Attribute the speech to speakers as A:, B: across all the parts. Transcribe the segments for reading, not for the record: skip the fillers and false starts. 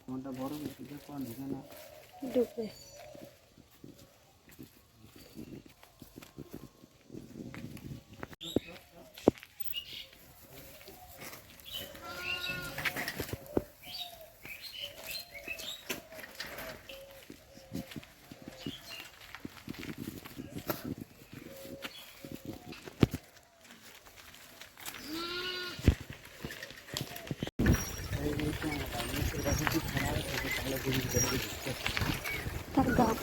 A: কোনটা বড় বেশি কোন ঢুকে না
B: ঢুকবে। দাও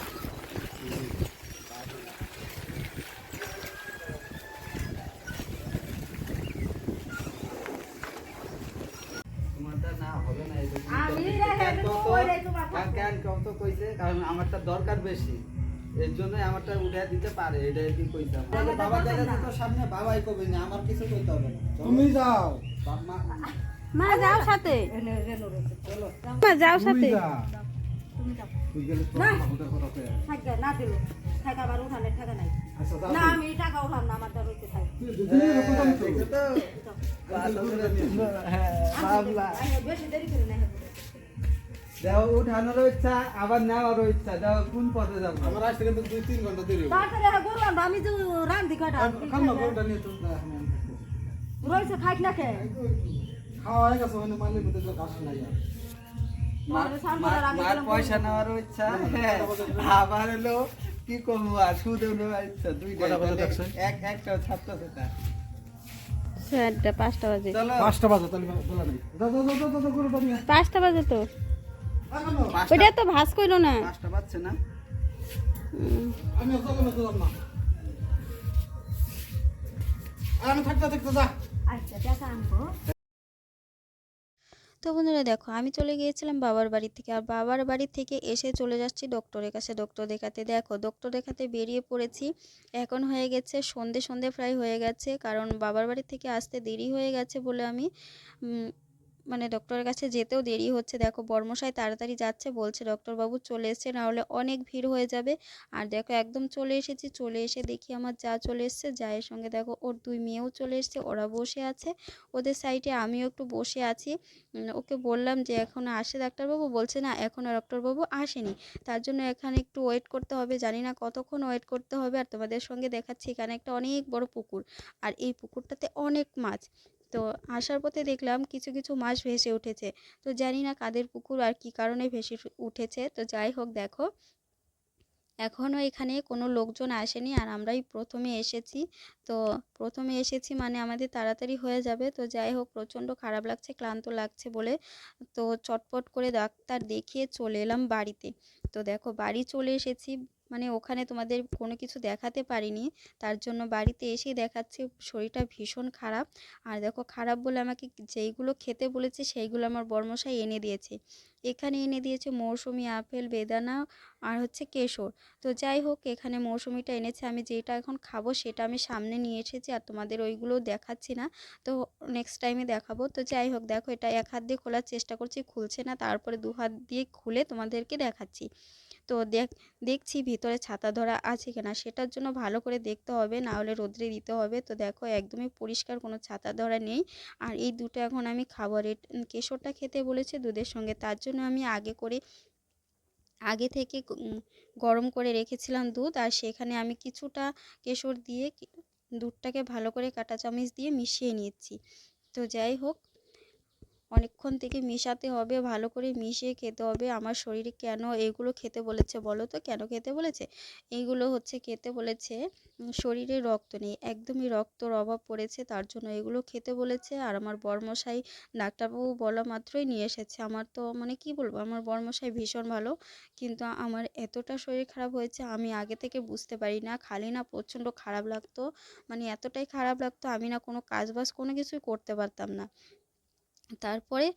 A: কারণ আমারটা দরকার বেশি, এর জন্য আমারটা উঠে দিতে পারে, এটা কি কইতাম বাবা গেলে তো সামনে বাবাই কবে না, আমার কিছু কইতে হবে না। তুমি যাও
B: মা যাও সাথে, মা যাও সাথে।
C: তুমি যাও না থাকা না দিল থাকা আবার উঠালে টাকা নাই না আমি টাকা উঠাম না আমার দরকার হইতে থাকে বেশি দেরি করে না
A: যাও উঠানোর ইচ্ছা আবার নেওয়ারও ইচ্ছা, যাও কোন পথে যাবো? আমার আসতে কিন্তু 2-3 ঘন্টা দেরি হবে।
C: তাড়াতাড়ি গরম আমি তো রান্দি কাটা
A: খামা কোনটা নিয়ে তো
C: রইছে খাইট না খেয়ে
A: খাওয়া হয়ে গেছে, মানে মালিক মধ্যে তো কাজ নাই আর মার পয়সা নেওয়ারও ইচ্ছা, আবার হলো কি করবো আর সুদেও নেওয়ার ইচ্ছা, দুইটা একটা ছাত্র সেটা
B: 5টা বাজে।
A: 5টা বাজে তাহলে বলা নাই, দাও
B: 5টা বাজে তো ওইটা তো ভাস কইলো না।
A: 5টা বাজছে না,
C: আমি থাকতে যা আচ্ছা টাকা আনবো।
B: তো বন্ধুরা দেখো আমি চলে গিয়েছিলাম বাবার বাড়ি থেকে, আর বাবার বাড়ি থেকে এসে চলে যাচ্ছি ডক্টরের কাছে ডক্টর দেখাতে। দেখো ডক্টর দেখাতে বেরিয়ে পড়েছি, এখন হয়ে গেছে সন্ধে প্রায় হয়ে গেছে, কারণ বাবার বাড়ি থেকে আসতে দেরি হয়ে গেছে বলে আমি মানে ডক্টরের কাছে যেতেও দেরি হচ্ছে। দেখো বর্মশাই তাড়াতাড়ি যাচ্ছে, বলছে ডক্টরবাবু চলে এসছে, নাহলে অনেক ভিড় হয়ে যাবে। আর দেখো একদম চলে এসেছি, চলে এসে দেখি আমার যা চলে এসছে, জায়ের সঙ্গে দেখো ওর 2 মেয়েও চলে এসছে, ওরা বসে আছে ওদের সাইডে, আমিও একটু বসে আছি। ওকে বললাম যে এখন আসে ডাক্তারবাবু, বলছে না এখনও ডক্টরবাবু আসেনি, তার জন্য এখানে একটু ওয়েট করতে হবে, জানি না কতক্ষণ ওয়েট করতে হবে। আর তোমাদের সঙ্গে দেখাচ্ছি এখানে একটা অনেক বড় পুকুর, আর এই পুকুরটাতে অনেক মাছ। তো আসার পথে দেখলাম কিছু কিছু মাছ ভেসে উঠেছে, তো জানি না কাদের পুকুর আর কি কারণে ভেসে উঠেছে। তো যাই হোক দেখো এখনও এখানে কোনো লোকজন আসেনি, আর আমরাই প্রথমে এসেছি। তো প্রথমে এসেছি মানে আমাদের তাড়াতাড়ি হয়ে যাবে। তো যাই হোক প্রচণ্ড খারাপ লাগছে, ক্লান্ত লাগছে বলে তো চটপট করে ডাক্তার দেখিয়ে চলে এলাম বাড়িতে। তো দেখো বাড়ি চলে এসেছি, মানে ওখানে তোমাদের কোনো কিছু দেখাতে পারিনি, তার জন্য বাড়িতে এসেই দেখাচ্ছি শরীরটা ভীষণ খারাপ। আর দেখো খারাপ বলে আমাকে যেইগুলো খেতে বলেছে সেইগুলো আমার বর্মশাই এনে দিয়েছে। এখানে এনে দিয়েছে মৌসুমি, আপেল, বেদানা আর হচ্ছে কেশর। তো যাই হোক এখানে মৌসুমিটা এনেছে, আমি যেটা এখন খাবো সেটা আমি সামনে নিয়ে এসেছি, আর তোমাদের ওইগুলো দেখাচ্ছি না, তো নেক্সট টাইমে দেখাবো। তো যাই হোক দেখো এটা 1 হাত দিয়ে খোলার চেষ্টা করছি, খুলছে না, তারপরে 2 হাত দিয়ে খুলে তোমাদেরকে দেখাচ্ছি। তো দেখছি ভিতরে ছাতা ধরা আছে কিনা, সেটার জন্য ভালো করে দেখতে হবে, না হলে রোদ্রে দিতে হবে। তো দেখো একদমই পরিষ্কার, কোনো ছাতা ধরা নেই। আর এই দুটো এখন আমি খাবো, কেশরটা খেতে বলেছে দুধের সঙ্গে, তার জন্য আমি আগে থেকে গরম করে রেখেছিলাম দুধ, আর সেখানে আমি কিছুটা কেশর দিয়ে দুধটাকে ভালো করে কাঁটা চামচ দিয়ে মিশিয়ে নিচ্ছি। তো যাই হোক অনেকক্ষণ থেকে মেশাতে হবে, ভালো করে মিশিয়ে খেতে হবে। আমার শরীরে কেন এইগুলো খেতে বলেছে বলো তো, কেন খেতে বলেছে? এইগুলো হচ্ছে খেতে বলেছে শরীরে রক্ত নেই, একদমই রক্তর অভাব পড়েছে, তার জন্য এগুলো খেতে বলেছে। আর আমার বর্মশাই ডাক্তারবাবু বলা মাত্রই নিয়ে এসেছে। আমার তো মানে কি বলবো, আমার বর্মশাই ভীষণ ভালো, কিন্তু আমার এতটা শরীর খারাপ হয়েছে আমি আগে থেকে বুঝতে পারি না, খালি না প্রচণ্ড খারাপ লাগতো, মানে এতটাই খারাপ লাগতো আমি না কোনো কাজ বাজ কোনো কিছুই করতে পারতাম না। তারপরে